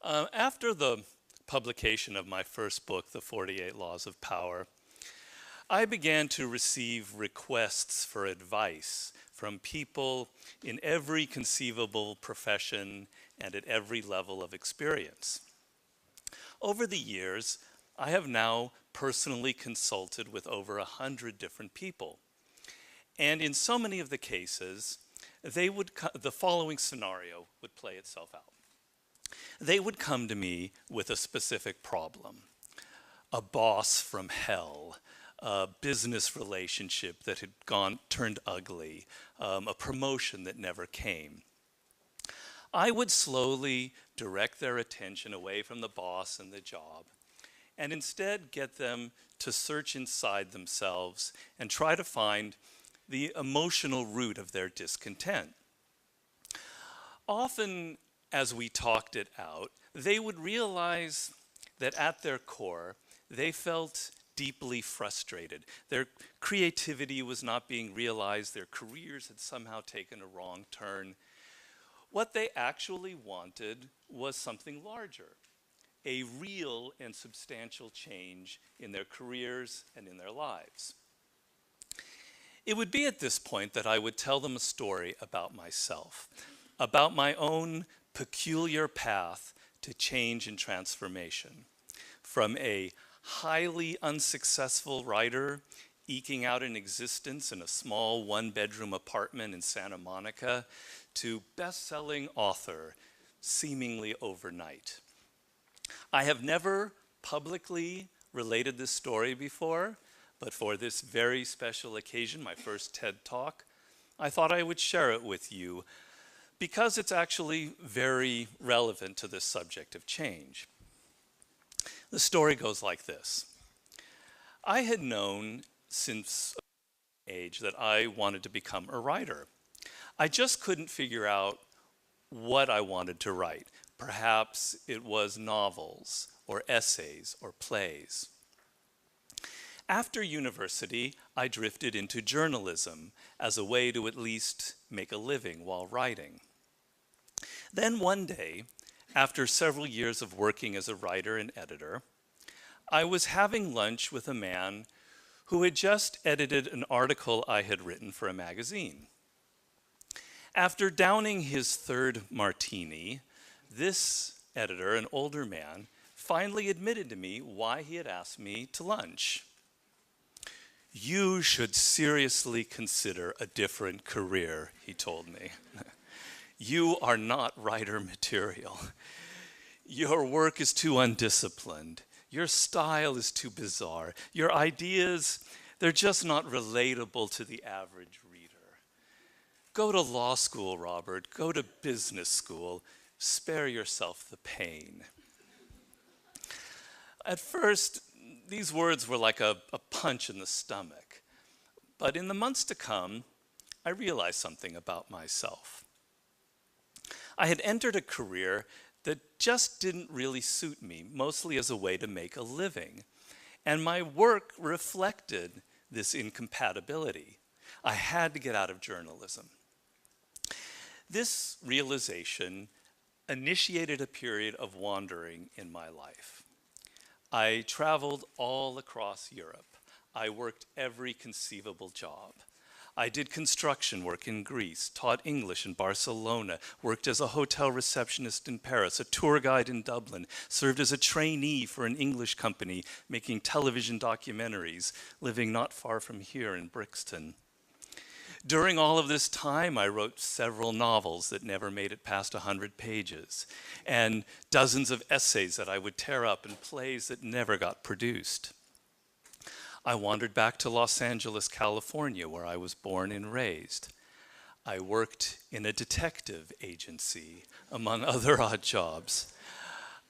After the publication of my first book, The 48 Laws of Power, I began to receive requests for advice from people in every conceivable profession and at every level of experience. Over the years, I have now personally consulted with over 100 different people. And in so many of the cases, the following scenario would play itself out. They would come to me with a specific problem: a boss from hell, a business relationship that had turned ugly, a promotion that never came. I would slowly direct their attention away from the boss and the job, and instead get them to search inside themselves and try to find the emotional root of their discontent. Often, as we talked it out, they would realize that at their core, they felt deeply frustrated. Their creativity was not being realized. Their careers had somehow taken a wrong turn. What they actually wanted was something larger, a real and substantial change in their careers and in their lives. It would be at this point that I would tell them a story about myself, about my own peculiar path to change and transformation, from a highly unsuccessful writer eking out an existence in a small one-bedroom apartment in Santa Monica to best-selling author seemingly overnight. I have never publicly related this story before, but for this very special occasion, my first TED Talk, I thought I would share it with you because it's actually very relevant to this subject of change. The story goes like this. I had known since age that I wanted to become a writer. I just couldn't figure out what I wanted to write. Perhaps it was novels or essays or plays. After university, I drifted into journalism as a way to at least make a living while writing. Then one day, after several years of working as a writer and editor, I was having lunch with a man who had just edited an article I had written for a magazine. After downing his third martini, this editor, an older man, finally admitted to me why he had asked me to lunch. "You should seriously consider a different career," he told me. "You are not writer material. Your work is too undisciplined. Your style is too bizarre. Your ideas, they're just not relatable to the average reader. Go to law school, Robert. Go to business school. Spare yourself the pain." At first, these words were like a punch in the stomach. But in the months to come, I realized something about myself. I had entered a career that just didn't really suit me, mostly as a way to make a living. And my work reflected this incompatibility. I had to get out of journalism. This realization initiated a period of wandering in my life. I traveled all across Europe. I worked every conceivable job. I did construction work in Greece, taught English in Barcelona, worked as a hotel receptionist in Paris, a tour guide in Dublin, served as a trainee for an English company making television documentaries, living not far from here in Brixton. During all of this time, I wrote several novels that never made it past 100 pages, and dozens of essays that I would tear up, and plays that never got produced. I wandered back to Los Angeles, California, where I was born and raised. I worked in a detective agency, among other odd jobs.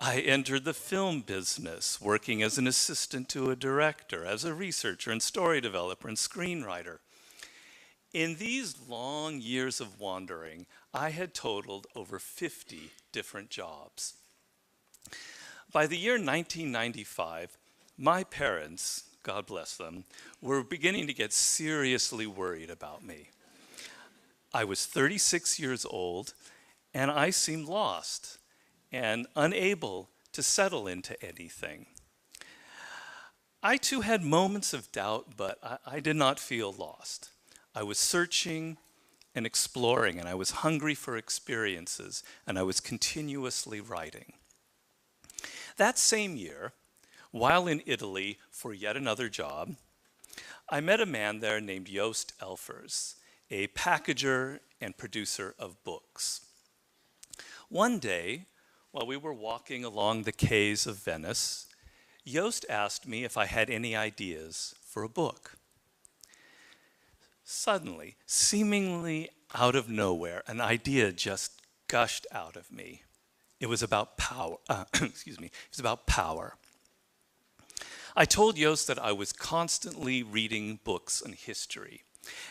I entered the film business, working as an assistant to a director, as a researcher and story developer and screenwriter. In these long years of wandering, I had totaled over 50 different jobs. By the year 1995, my parents, God bless them, were beginning to get seriously worried about me. I was 36 years old, and I seemed lost. and unable to settle into anything. I too had moments of doubt, but I did not feel lost. I was searching and exploring, and I was hungry for experiences, and I was continuously writing. That same year, while in Italy for yet another job, I met a man there named Joost Elfers, a packager and producer of books. One day, while we were walking along the quays of Venice, Joost asked me if I had any ideas for a book. Suddenly, seemingly out of nowhere, an idea just gushed out of me. It was about power. Excuse me. It was about power. I told Joost that I was constantly reading books on history.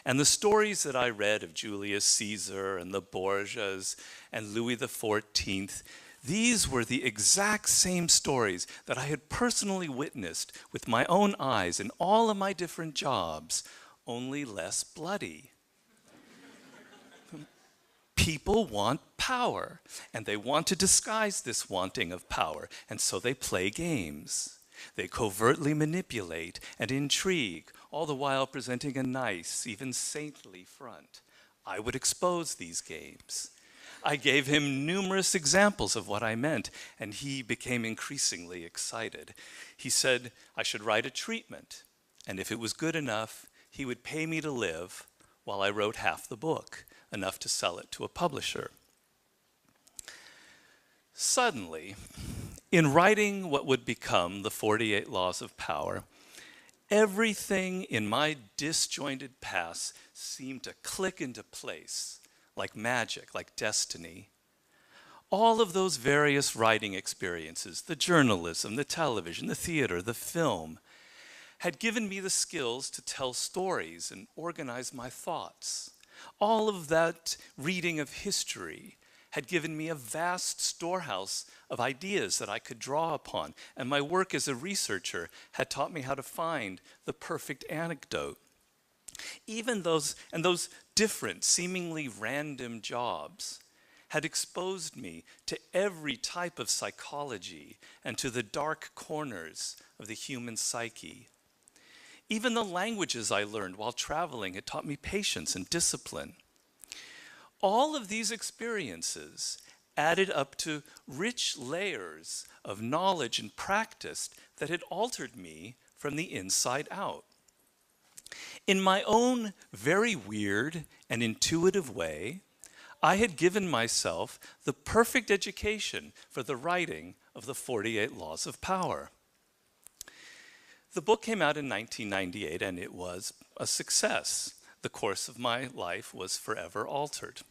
And the stories that I read of Julius Caesar and the Borgias and Louis XIV, these were the exact same stories that I had personally witnessed with my own eyes in all of my different jobs, only less bloody. People want power, and they want to disguise this wanting of power, and so they play games. They covertly manipulate and intrigue, all the while presenting a nice, even saintly front. I would expose these games. I gave him numerous examples of what I meant, and he became increasingly excited. He said I should write a treatment, and if it was good enough, he would pay me to live while I wrote half the book, enough to sell it to a publisher. Suddenly, in writing what would become the 48 Laws of Power, everything in my disjointed past seemed to click into place, like magic, like destiny. All of those various writing experiences, the journalism, the television, the theater, the film, had given me the skills to tell stories and organize my thoughts. All of that reading of history had given me a vast storehouse of ideas that I could draw upon, and my work as a researcher had taught me how to find the perfect anecdote. Even those different, seemingly random jobs had exposed me to every type of psychology and to the dark corners of the human psyche. Even the languages I learned while traveling had taught me patience and discipline. All of these experiences added up to rich layers of knowledge and practice that had altered me from the inside out. In my own very weird and intuitive way, I had given myself the perfect education for the writing of the 48 Laws of Power. The book came out in 1998, and it was a success. The course of my life was forever altered.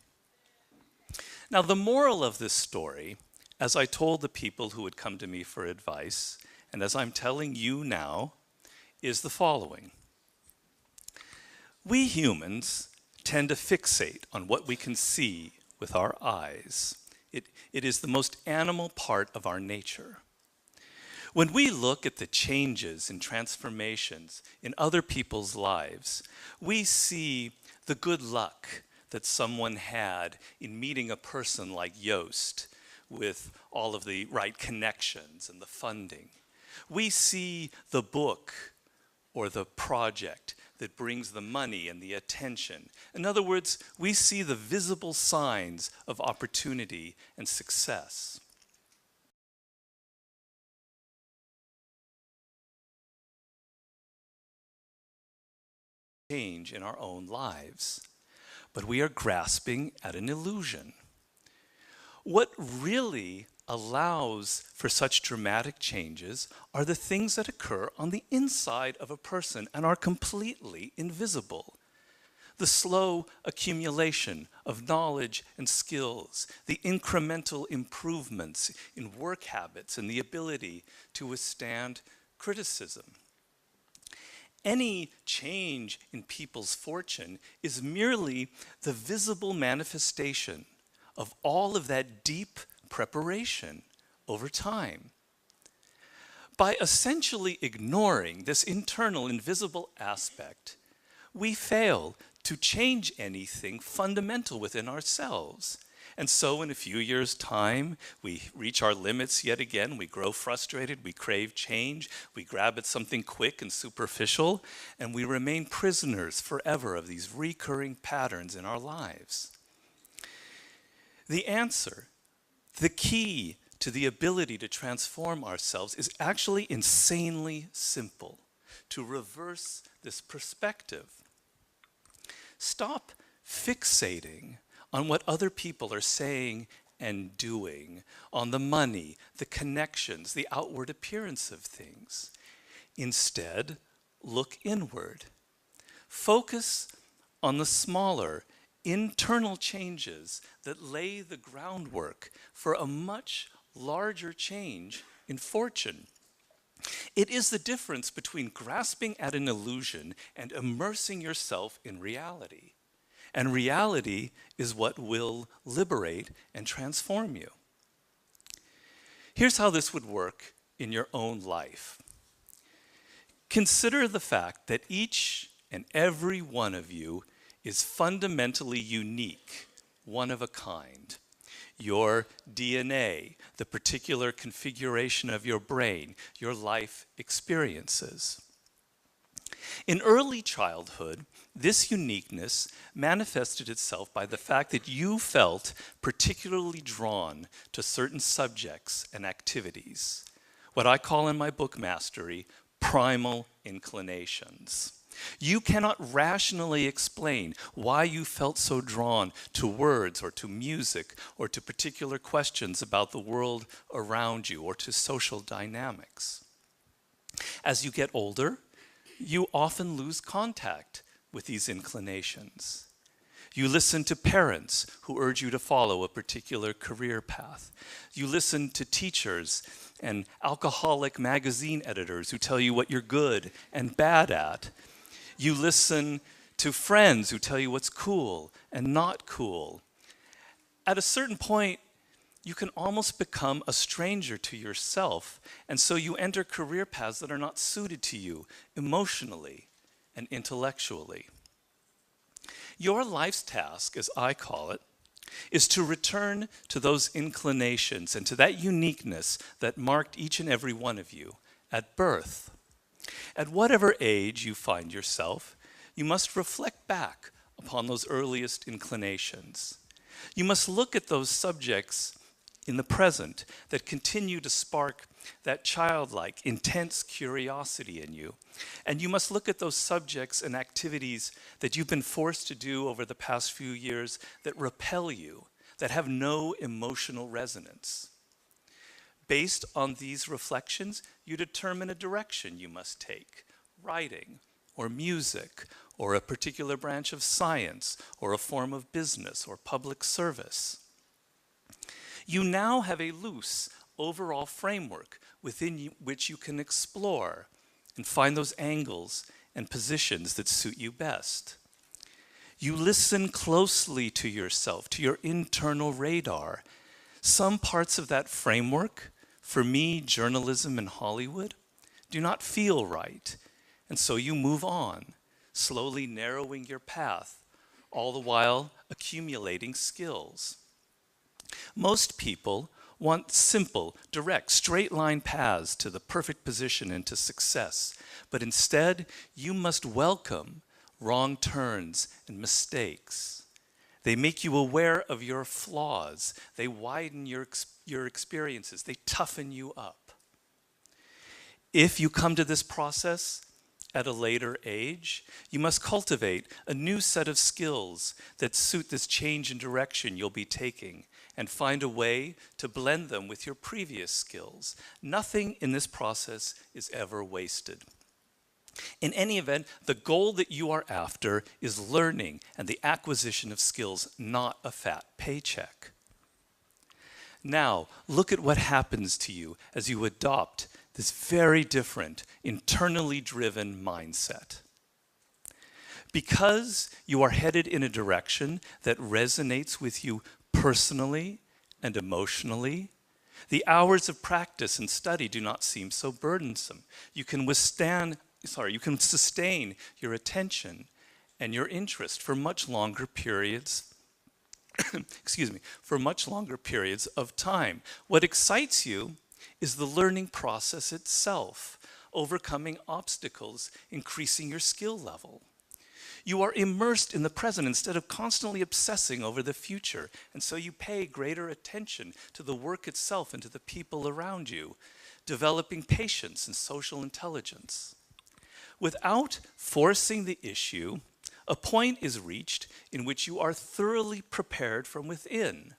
Now, the moral of this story, as I told the people who would come to me for advice, and as I'm telling you now, is the following. We humans tend to fixate on what we can see with our eyes. It is the most animal part of our nature. When we look at the changes and transformations in other people's lives, we see the good luck that someone had in meeting a person like Joost with all of the right connections and the funding. We see the book or the project that brings the money and the attention. In other words, we see the visible signs of opportunity and success. Change in our own lives, but we are grasping at an illusion. What really allows for such dramatic changes are the things that occur on the inside of a person and are completely invisible. The slow accumulation of knowledge and skills, the incremental improvements in work habits and the ability to withstand criticism. Any change in people's fortune is merely the visible manifestation of all of that deep preparation over time. By essentially ignoring this internal invisible aspect, we fail to change anything fundamental within ourselves. And so in a few years' time, we reach our limits yet again. We grow frustrated, we crave change, we grab at something quick and superficial, and we remain prisoners forever of these recurring patterns in our lives. The answer, the key to the ability to transform ourselves is actually insanely simple: to reverse this perspective. Stop fixating on what other people are saying and doing, on the money, the connections, the outward appearance of things. Instead, look inward. Focus on the smaller, internal changes that lay the groundwork for a much larger change in fortune. It is the difference between grasping at an illusion and immersing yourself in reality. And reality is what will liberate and transform you. Here's how this would work in your own life. Consider the fact that each and every one of you is fundamentally unique, one of a kind. Your DNA, the particular configuration of your brain, your life experiences. In early childhood, this uniqueness manifested itself by the fact that you felt particularly drawn to certain subjects and activities, what I call in my book Mastery, primal inclinations. You cannot rationally explain why you felt so drawn to words or to music or to particular questions about the world around you or to social dynamics. As you get older, you often lose contact with these inclinations. You listen to parents who urge you to follow a particular career path. You listen to teachers and alcoholic magazine editors who tell you what you're good and bad at. You listen to friends who tell you what's cool and not cool. At a certain point, you can almost become a stranger to yourself, and so you enter career paths that are not suited to you emotionally and intellectually. Your life's task, as I call it, is to return to those inclinations and to that uniqueness that marked each and every one of you at birth. At whatever age you find yourself, you must reflect back upon those earliest inclinations. You must look at those subjects in the present that continue to spark that childlike, intense curiosity in you. And you must look at those subjects and activities that you've been forced to do over the past few years that repel you, that have no emotional resonance. Based on these reflections, you determine a direction you must take: writing, or music, or a particular branch of science, or a form of business or public service. You now have a loose overall framework within which you can explore and find those angles and positions that suit you best. You listen closely to yourself, to your internal radar. Some parts of that framework, for me, journalism and Hollywood, do not feel right, and so you move on, slowly narrowing your path, all the while accumulating skills. Most people want simple, direct, straight-line paths to the perfect position and to success. But instead, you must welcome wrong turns and mistakes. They make you aware of your flaws. They widen your experiences. They toughen you up. If you come to this process at a later age, you must cultivate a new set of skills that suit this change in direction you'll be taking, and find a way to blend them with your previous skills. Nothing in this process is ever wasted. In any event, the goal that you are after is learning and the acquisition of skills, not a fat paycheck. Now, look at what happens to you as you adopt this very different, internally driven mindset. Because you are headed in a direction that resonates with you personally and emotionally, the hours of practice and study do not seem so burdensome. You can sustain your attention and your interest for much longer periods excuse me, for much longer periods of time. What excites you is the learning process itself, overcoming obstacles, increasing your skill level. You are immersed in the present instead of constantly obsessing over the future, and so you pay greater attention to the work itself and to the people around you, developing patience and social intelligence. Without forcing the issue, a point is reached in which you are thoroughly prepared from within.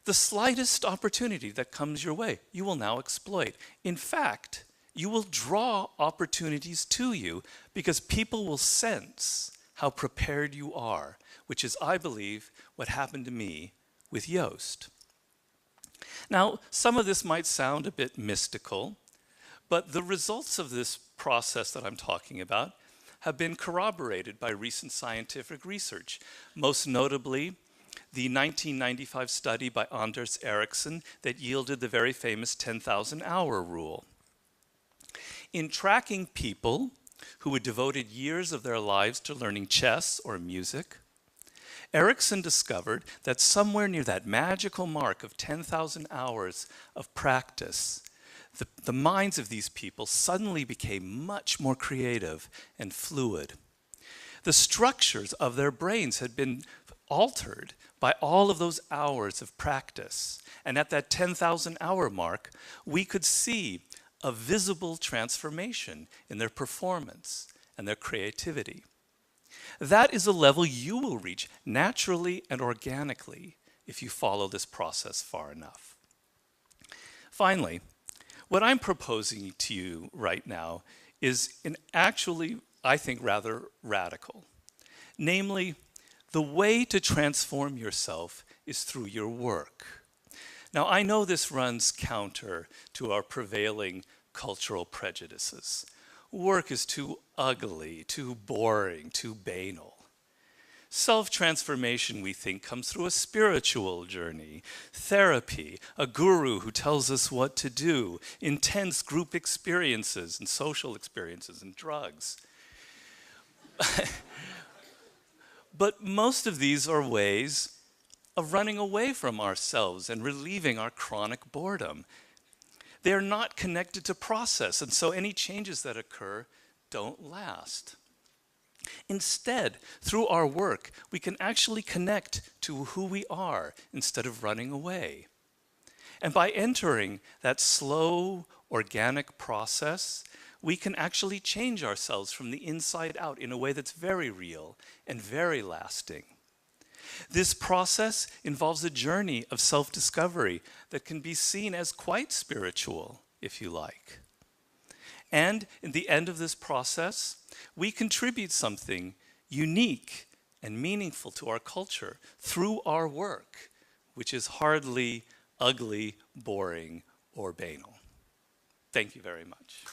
The slightest opportunity that comes your way, you will now exploit. In fact, you will draw opportunities to you because people will sense how prepared you are, which is, I believe, what happened to me with Yoast. Now, some of this might sound a bit mystical, but the results of this process that I'm talking about have been corroborated by recent scientific research, most notably the 1995 study by Anders Ericsson that yielded the very famous 10,000-hour rule. In tracking people who had devoted years of their lives to learning chess or music, Ericsson discovered that somewhere near that magical mark of 10,000 hours of practice, the minds of these people suddenly became much more creative and fluid. The structures of their brains had been altered by all of those hours of practice. And at that 10,000 hour mark, we could see a visible transformation in their performance and their creativity. That is a level you will reach naturally and organically if you follow this process far enough. Finally, what I'm proposing to you right now is actually, I think, rather radical. Namely, the way to transform yourself is through your work. Now, I know this runs counter to our prevailing cultural prejudices. Work is too ugly, too boring, too banal. Self-transformation, we think, comes through a spiritual journey, therapy, a guru who tells us what to do, intense group experiences and social experiences, and drugs. But most of these are ways of running away from ourselves and relieving our chronic boredom. They are not connected to process, and so any changes that occur don't last. Instead, through our work, we can actually connect to who we are instead of running away. And by entering that slow, organic process, we can actually change ourselves from the inside out in a way that's very real and very lasting. This process involves a journey of self-discovery that can be seen as quite spiritual, if you like. And in the end of this process, we contribute something unique and meaningful to our culture through our work, which is hardly ugly, boring, or banal. Thank you very much.